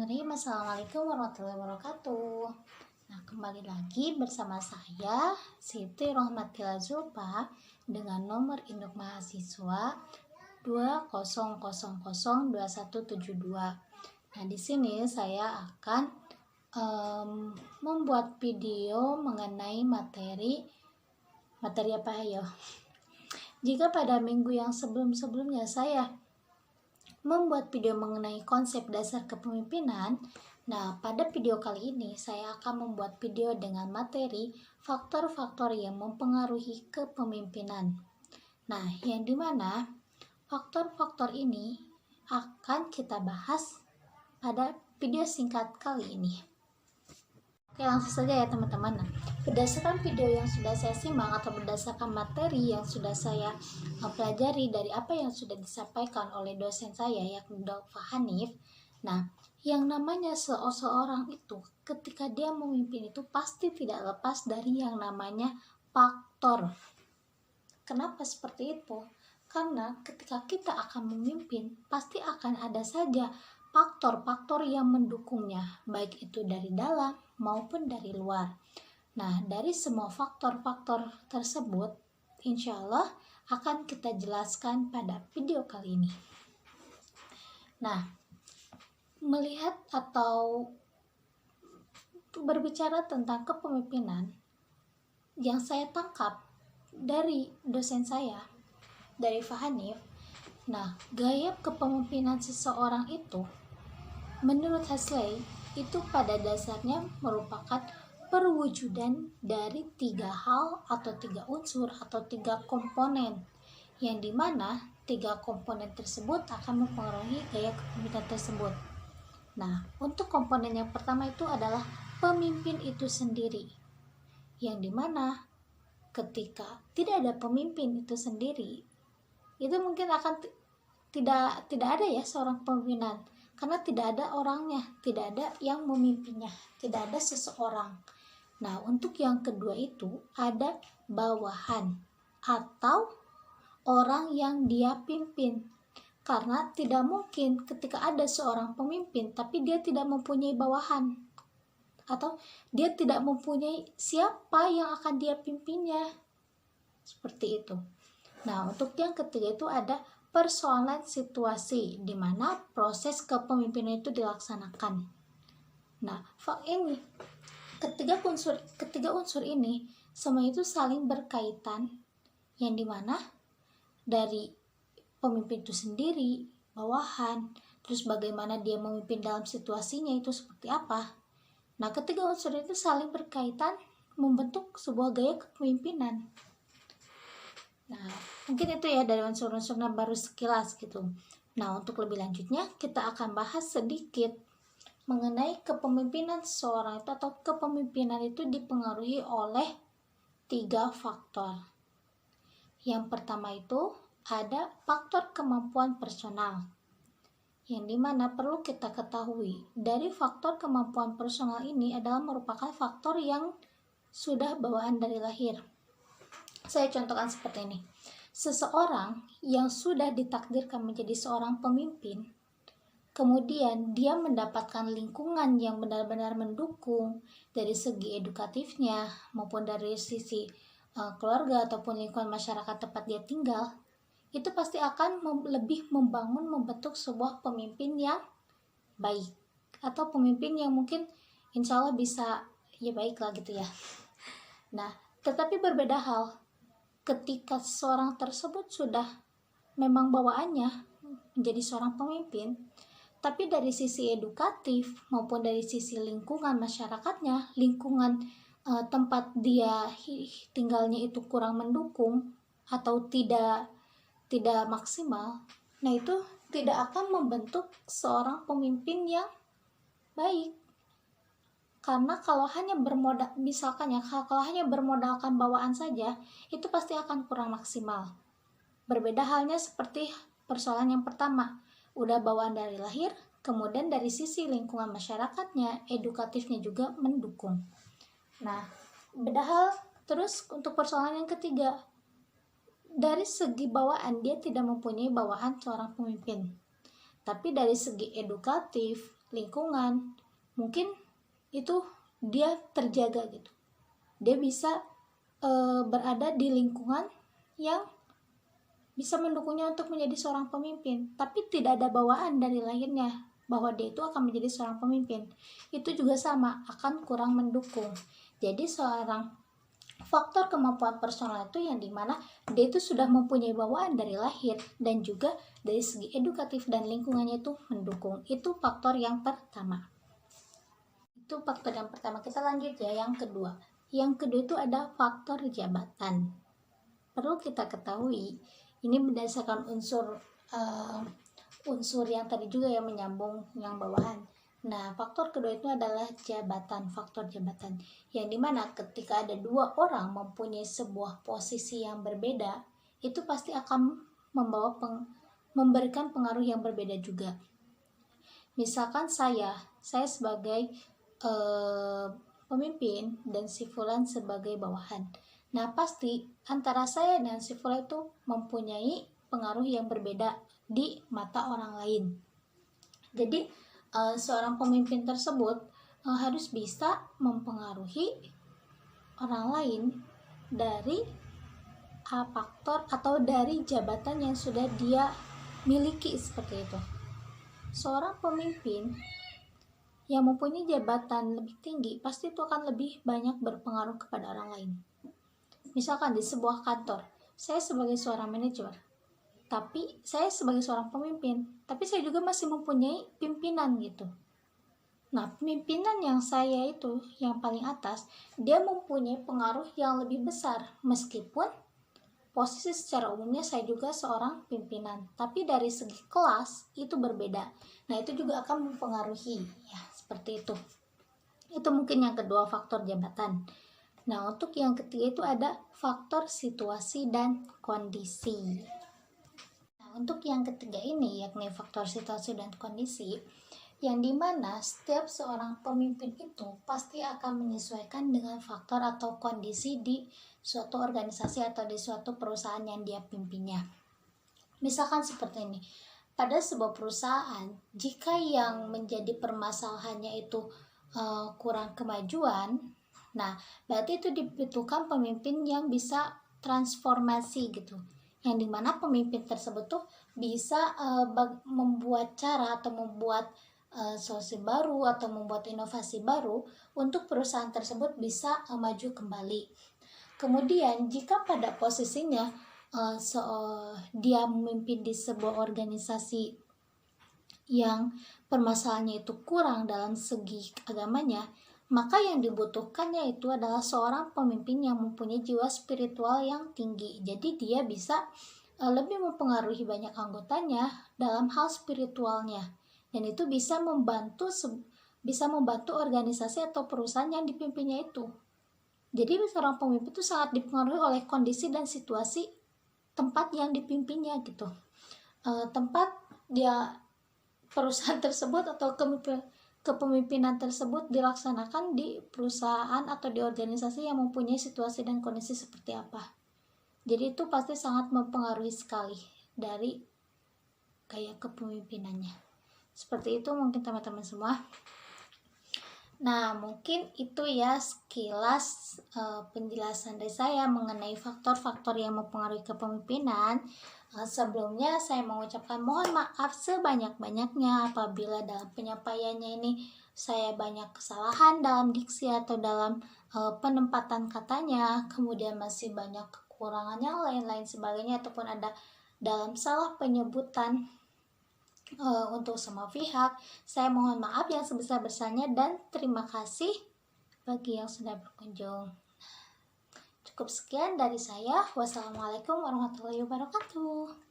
Bismillahirrahmanirrahim. Assalamualaikum warahmatullahi wabarakatuh. Nah, kembali lagi bersama saya Siti Rohmatila Zulfa dengan nomor induk mahasiswa 20002172. Nah, di sini saya akan membuat video mengenai materi apa ya? Jika pada minggu yang sebelum-sebelumnya saya membuat video mengenai konsep dasar kepemimpinan, nah pada video kali ini saya akan membuat video dengan materi faktor-faktor yang mempengaruhi kepemimpinan. Nah, yang dimana faktor-faktor ini akan kita bahas pada video singkat kali ini. Oke, langsung saja ya teman-teman. Nah, berdasarkan video yang sudah saya simak atau berdasarkan materi yang sudah saya pelajari dari apa yang sudah disampaikan oleh dosen saya yakni Dr. Hanif. Nah, yang namanya seseorang itu ketika dia memimpin itu pasti tidak lepas dari yang namanya faktor. Kenapa seperti itu? Karena ketika kita akan memimpin pasti akan ada saja faktor-faktor yang mendukungnya, baik itu dari dalam maupun dari luar. Nah, dari semua faktor-faktor tersebut, insya Allah akan kita jelaskan pada video kali ini. Nah, melihat atau berbicara tentang kepemimpinan, yang saya tangkap dari dosen saya, dari Fahanif, nah, gaya kepemimpinan seseorang itu, menurut Hasley, itu pada dasarnya merupakan perwujudan dari 3 hal atau 3 unsur atau 3 komponen, yang dimana 3 komponen tersebut akan mempengaruhi gaya kepemimpinan tersebut. Nah, untuk komponen yang pertama itu adalah pemimpin itu sendiri, yang dimana ketika tidak ada pemimpin itu sendiri, itu mungkin akan tidak ada ya seorang pemimpinan, karena tidak ada orangnya, tidak ada yang memimpinnya, tidak ada seseorang. Nah, untuk yang kedua itu ada bawahan atau orang yang dia pimpin, karena tidak mungkin ketika ada seorang pemimpin tapi dia tidak mempunyai bawahan atau dia tidak mempunyai siapa yang akan dia pimpinnya, seperti itu. Nah, untuk yang ketiga itu ada persoalan situasi di mana proses kepemimpinan itu dilaksanakan. Nah, ini ketiga unsur ini semua itu saling berkaitan, yang dimana dari pemimpin itu sendiri, bawahan, terus bagaimana dia memimpin dalam situasinya itu seperti apa. Nah, ketiga unsur itu saling berkaitan membentuk sebuah gaya kepemimpinan. Nah, mungkin itu ya dari unsur-unsurnya baru sekilas gitu. Nah, untuk lebih lanjutnya kita akan bahas sedikit mengenai kepemimpinan seseorang itu atau kepemimpinan itu dipengaruhi oleh 3 faktor. Yang pertama itu ada faktor kemampuan personal, yang dimana perlu kita ketahui dari faktor kemampuan personal ini adalah merupakan faktor yang sudah bawaan dari lahir. Saya contohkan seperti ini. Seseorang yang sudah ditakdirkan menjadi seorang pemimpin, kemudian dia mendapatkan lingkungan yang benar-benar mendukung dari segi edukatifnya maupun dari sisi keluarga ataupun lingkungan masyarakat tempat dia tinggal, itu pasti akan lebih membentuk sebuah pemimpin yang baik atau pemimpin yang mungkin insya Allah bisa ya baik lah gitu ya. Nah, tetapi berbeda hal ketika seorang tersebut sudah memang bawaannya menjadi seorang pemimpin, tapi dari sisi edukatif maupun dari sisi lingkungan masyarakatnya, lingkungan tempat dia tinggalnya itu kurang mendukung atau tidak maksimal, nah itu tidak akan membentuk seorang pemimpin yang baik. Karena kalau hanya kalau hanya bermodalkan bawaan saja, itu pasti akan kurang maksimal. Berbeda halnya seperti persoalan yang pertama, udah bawaan dari lahir, kemudian dari sisi lingkungan masyarakatnya, edukatifnya juga mendukung. Nah, beda hal terus untuk persoalan yang ketiga, dari segi bawaan dia tidak mempunyai bawaan seorang pemimpin, tapi dari segi edukatif, lingkungan, mungkin itu dia terjaga gitu. Dia bisa berada di lingkungan yang bisa mendukungnya untuk menjadi seorang pemimpin, tapi tidak ada bawaan dari lahirnya bahwa dia itu akan menjadi seorang pemimpin. Itu juga sama, akan kurang mendukung. Jadi seorang faktor kemampuan personal itu yang dimana dia itu sudah mempunyai bawaan dari lahir, dan juga dari segi edukatif dan lingkungannya itu mendukung. Itu faktor yang pertama. Itu faktor yang pertama. Kita lanjut ya yang kedua. Yang kedua itu ada faktor jabatan. Perlu kita ketahui, ini berdasarkan unsur yang tadi juga yang menyambung yang bawahan. Nah, faktor kedua itu adalah jabatan, faktor jabatan. Yang dimana ketika ada dua orang mempunyai sebuah posisi yang berbeda, itu pasti akan memberikan pengaruh yang berbeda juga. Misalkan saya sebagai pemimpin dan si Fulan sebagai bawahan. Nah, pasti antara saya dan si Fulan itu mempunyai pengaruh yang berbeda di mata orang lain. Jadi, seorang pemimpin tersebut harus bisa mempengaruhi orang lain dari faktor atau dari jabatan yang sudah dia miliki, seperti itu. Seorang pemimpin yang mempunyai jabatan lebih tinggi pasti itu akan lebih banyak berpengaruh kepada orang lain. Misalkan di sebuah kantor, saya sebagai seorang manajer, tapi saya sebagai seorang pemimpin, tapi saya juga masih mempunyai pimpinan gitu. Nah, pimpinan yang saya itu, yang paling atas, dia mempunyai pengaruh yang lebih besar, meskipun posisi secara umumnya saya juga seorang pimpinan, tapi dari segi kelas itu berbeda. Nah, itu juga akan mempengaruhi, ya, seperti itu. Itu mungkin yang kedua, faktor jabatan. Nah, untuk yang ketiga itu ada faktor situasi dan kondisi. Nah, untuk yang ketiga ini, yakni faktor situasi dan kondisi, yang dimana setiap seorang pemimpin itu pasti akan menyesuaikan dengan faktor atau kondisi di suatu organisasi atau di suatu perusahaan yang dia pimpinnya. Misalkan seperti ini, pada sebuah perusahaan, jika yang menjadi permasalahannya itu kurang kemajuan, nah, berarti itu dibutuhkan pemimpin yang bisa transformasi gitu. Yang dimana pemimpin tersebut tuh bisa membuat cara atau membuat solusi baru atau membuat inovasi baru untuk perusahaan tersebut bisa maju kembali. Kemudian jika pada posisinya dia memimpin di sebuah organisasi yang permasalahannya itu kurang dalam segi agamanya, maka yang dibutuhkan yaitu adalah seorang pemimpin yang mempunyai jiwa spiritual yang tinggi. Jadi dia bisa lebih mempengaruhi banyak anggotanya dalam hal spiritualnya, dan itu bisa membantu organisasi atau perusahaan yang dipimpinnya itu. Jadi seorang pemimpin itu sangat dipengaruhi oleh kondisi dan situasi tempat yang dipimpinnya gitu. Tempat dia perusahaan tersebut atau kepemimpinan tersebut dilaksanakan di perusahaan atau di organisasi yang mempunyai situasi dan kondisi seperti apa. Jadi itu pasti sangat mempengaruhi sekali dari gaya kepemimpinannya. Seperti itu mungkin teman-teman semua. Nah, mungkin itu ya sekilas penjelasan dari saya mengenai faktor-faktor yang mempengaruhi kepemimpinan. Sebelumnya saya mengucapkan mohon maaf sebanyak-banyaknya apabila dalam penyampaiannya ini saya banyak kesalahan dalam diksi atau dalam penempatan katanya, kemudian masih banyak kekurangannya lain-lain sebagainya, ataupun ada dalam salah penyebutan untuk semua pihak. Saya mohon maaf yang sebesar-besarnya dan terima kasih bagi yang sudah berkunjung. Cukup sekian dari saya. Wassalamualaikum warahmatullahi wabarakatuh.